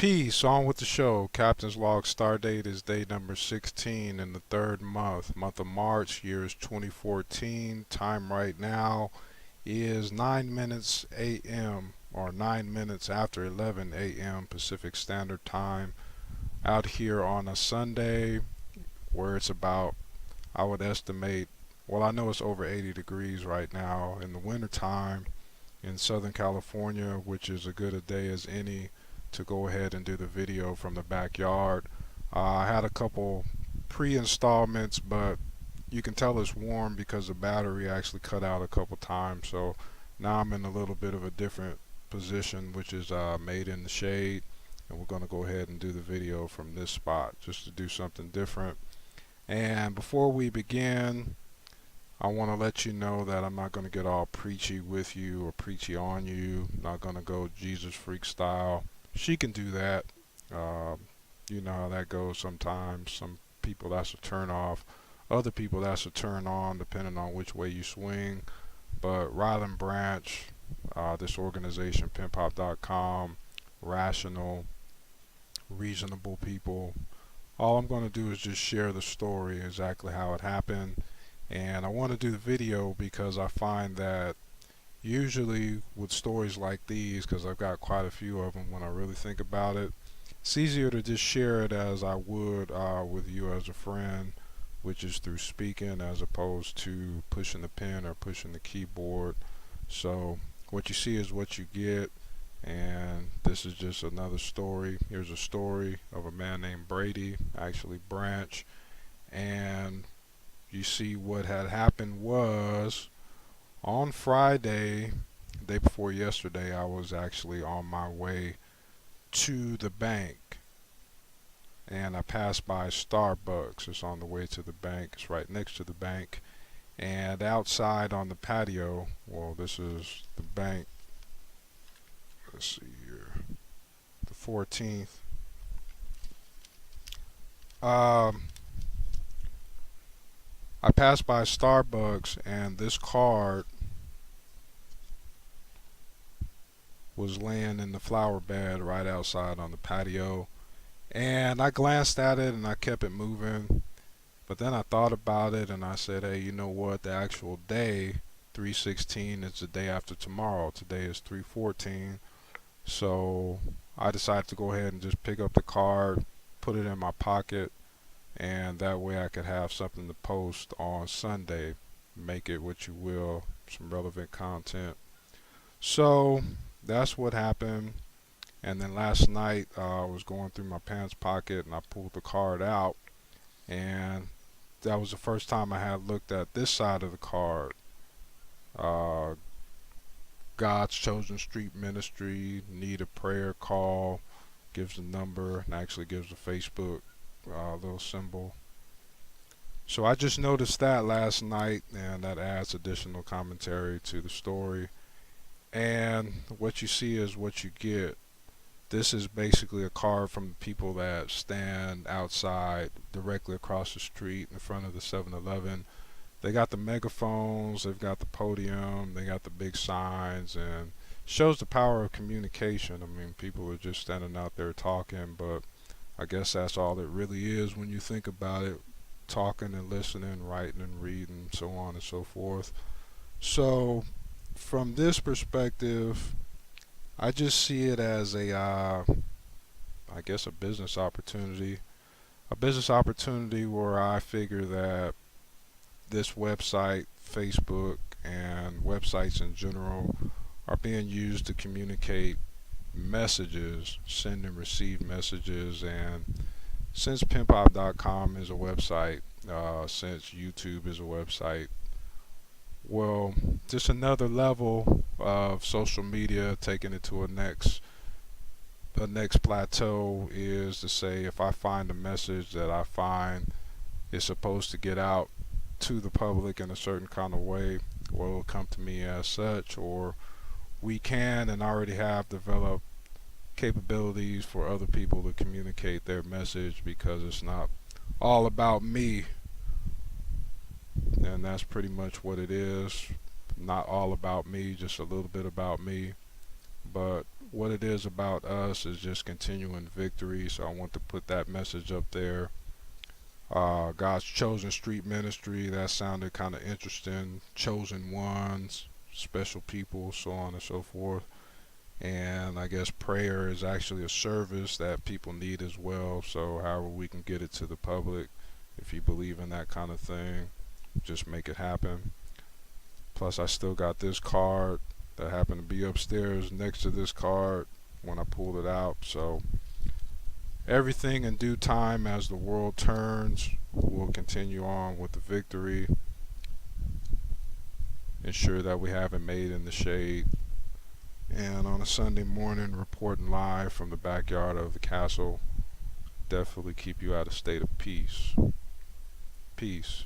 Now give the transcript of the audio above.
Peace, on with the show. Captain's log star date is day number 16 in the third month of March, year is 2014. Time right now is 9 minutes a.m. or 9 minutes after 11 a.m. Pacific Standard Time out here on a Sunday where it's about, I would estimate, well, I know it's over 80 degrees right now in the wintertime in Southern California, which is as good a day as any to go ahead and do the video from the backyard. I had a couple pre-installments, but you can tell it's warm because the battery actually cut out a couple times. So now I'm in a little bit of a different position, which is made in the shade. And we're going to go ahead and do the video from this spot just to do something different. And before we begin, I want to let you know that I'm not going to get all preachy with you or preachy on you. I'm not going to go Jesus freak style. She can do that. Uh, you know how that goes sometimes. Some people that's a turn off. Other people that's a turn on, depending on which way you swing. But Ryland Branch, this organization, pimpop.com, rational, reasonable people. All I'm going to do is just share the story, exactly how it happened. And I want to do the video because I find that usually with stories like these, because I've got quite a few of them when I really think about it, it's easier to just share it as I would with you as a friend, which is through speaking as opposed to pushing the pen or pushing the keyboard. So what you see is what you get, and this is just another story. Here's a story of a man named Brady, actually Branch, and you see what had happened was on Friday, day before yesterday, I was actually on my way to the bank and I passed by Starbucks. It's on the way to the bank, it's right next to the bank. And outside on the patio, well, this is the bank, let's see here, the 14th. I passed by Starbucks and this card was laying in the flower bed right outside on the patio. And I glanced at it and I kept it moving. But then I thought about it and I said, hey, you know what? The actual day, 316, is the day after tomorrow. Today is 314. So I decided to go ahead and just pick up the card, put it in my pocket, and that way I could have something to post on Sunday. Make it what you will, some relevant content. So that's what happened. And then last night I was going through my pants pocket and I pulled the card out, and that was the first time I had looked at this side of the card. Uh, God's Chosen Street Ministry, need a prayer call, gives the number and actually gives the Facebook little symbol. So I just noticed that last night, and that adds additional commentary to the story. And what you see is what you get. This is basically a card from the people that stand outside directly across the street in front of the 7-Eleven. They got the megaphones, they've got the podium, they got the big signs, and shows the power of communication. I mean, people are just standing out there talking, but I guess that's all it really is when you think about it. Talking and listening, writing and reading, so on and so forth. So, from this perspective, I just see it as I guess a business opportunity. A business opportunity where I figure that this website, Facebook, and websites in general are being used to communicate messages, send and receive messages. And since pimpop.com is a website, since YouTube is a website, well, just another level of social media, taking it to a next plateau, is to say if I find a message that I find is supposed to get out to the public in a certain kind of way, well, it'll come to me as such, or we can and already have developed capabilities for other people to communicate their message, because it's not all about me. And that's pretty much what it is. Not all about me, just a little bit about me. But what it is about us is just continuing victory. So I want to put that message up there. God's chosen street ministry, that sounded kind of interesting. Chosen ones, special people, so on and so forth. And I guess prayer is actually a service that people need as well. So however we can get it to the public, if you believe in that kind of thing, just make it happen. Plus I still got this card that happened to be upstairs next to this card when I pulled it out. So everything in due time, as the world turns, we'll continue on with the victory. Ensure that we haven't made in the shade. And on a Sunday morning, reporting live from the backyard of the castle, definitely keep you at a state of peace. Peace.